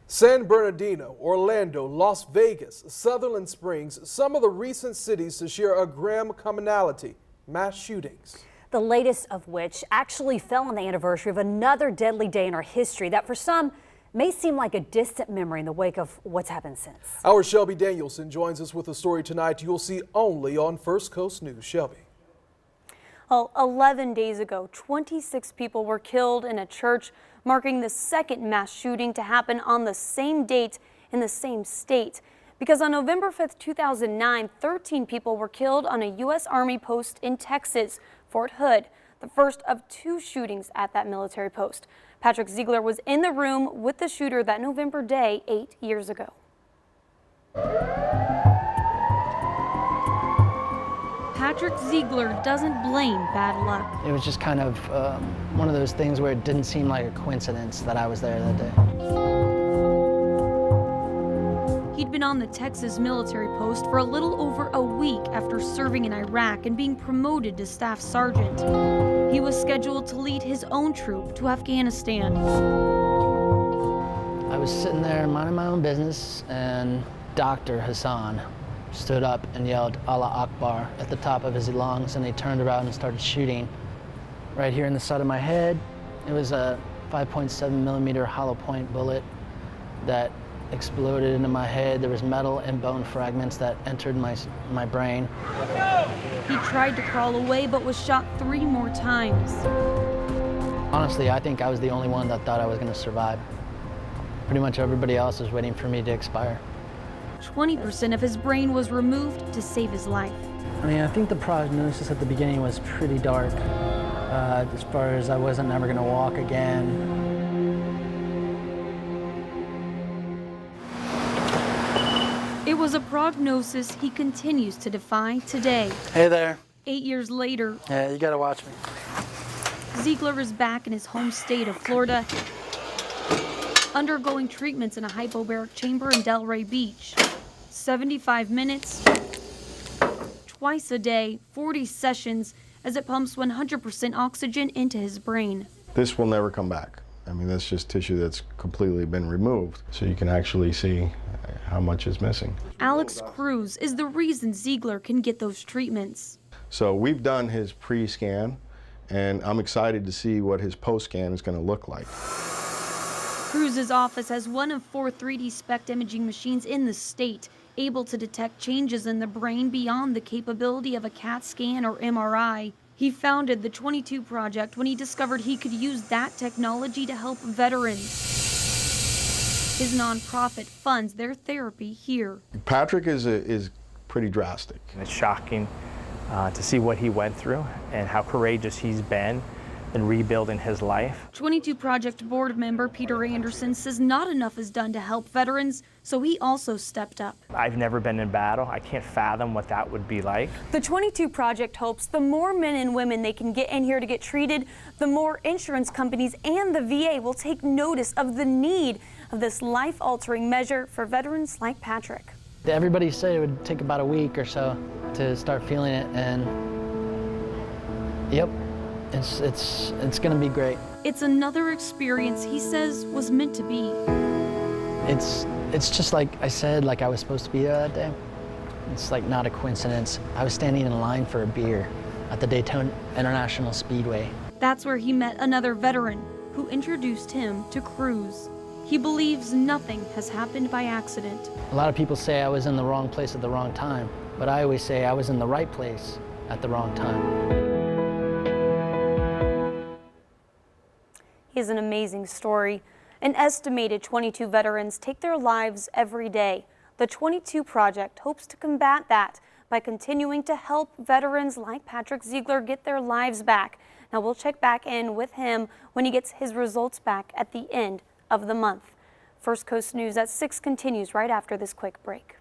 San Bernardino, Orlando, Las Vegas, Sutherland Springs, some of the recent cities to share a grim commonality: mass shootings. The latest of which actually fell on the anniversary of another deadly day in our history that for some may seem like a distant memory in the wake of what's happened since. Our Shelby Danielson joins us with a story tonight you'll see only on First Coast News. Shelby. Well, 11 days ago, 26 people were killed in a church, marking the second mass shooting to happen on the same date in the same state. Because on November 5th, 2009, 13 people were killed on a U.S. Army post in Texas, Fort Hood, the first of two shootings at that military post. Patrick Zeigler was in the room with the shooter that November day 8 years ago. Patrick Zeigler doesn't blame bad luck. It was just kind of one of those things where it didn't seem like a coincidence that I was there that day. He'd been on the Texas military post for a little over a week after serving in Iraq and being promoted to staff sergeant. He was scheduled to lead his own troop to Afghanistan. I was sitting there minding my own business, and Dr. Hassan stood up and yelled Allah Akbar at the top of his lungs, and he turned around and started shooting right here in the side of my head. It was a 5.7 millimeter hollow point bullet that exploded into my head. There was metal and bone fragments that entered my brain. He tried to crawl away but was shot 3 more times. Honestly, I think I was the only one that thought I was going to survive. Pretty much everybody else was waiting for me to expire. 20% of his brain was removed to save his life. I mean, I think the prognosis at the beginning was pretty dark, as far as I wasn't never going to walk again. It was a prognosis he continues to defy today. Hey there. 8 years later, Yeah, you got to watch me. Zeigler is back in his home state of Florida, undergoing treatments in a hypobaric chamber in Delray Beach. 75 minutes, twice a day, 40 sessions, as it pumps 100% oxygen into his brain. This will never come back. I mean, that's just tissue that's completely been removed, so you can actually see how much is missing. Alex Cruz is the reason Zeigler can get those treatments. So we've done his pre-scan, and I'm excited to see what his post-scan is going to look like. Cruz's office has one of 4 3D SPECT imaging machines in the state, able to detect changes in the brain beyond the capability of a CAT scan or MRI. He founded the 22 Project when he discovered he could use that technology to help veterans. His nonprofit funds their therapy here. Patrick is pretty drastic. It's shocking to see what he went through and how courageous he's been in rebuilding his life. 22 Project board member Peter Anderson says not enough is done to help veterans, so he also stepped up. I've never been in battle. I can't fathom what that would be like. The 22 Project hopes the more men and women they can get in here to get treated, the more insurance companies and the VA will take notice of the need of this life-altering measure for veterans like Patrick. Everybody said it would take about a week or so to start feeling it, and yep, it's gonna be great. It's another experience he says was meant to be. It's just like I said, like I was supposed to be there that day. It's like not a coincidence. I was standing in line for a beer at the Daytona International Speedway. That's where he met another veteran who introduced him to Cruz. He believes nothing has happened by accident. A lot of people say I was in the wrong place at the wrong time, but I always say I was in the right place at the wrong time. Is an amazing story. An estimated 22 veterans take their lives every day. The 22 Project hopes to combat that by continuing to help veterans like Patrick Zeigler get their lives back. Now we'll check back in with him when he gets his results back at the end of the month. First Coast News at 6 continues right after this quick break.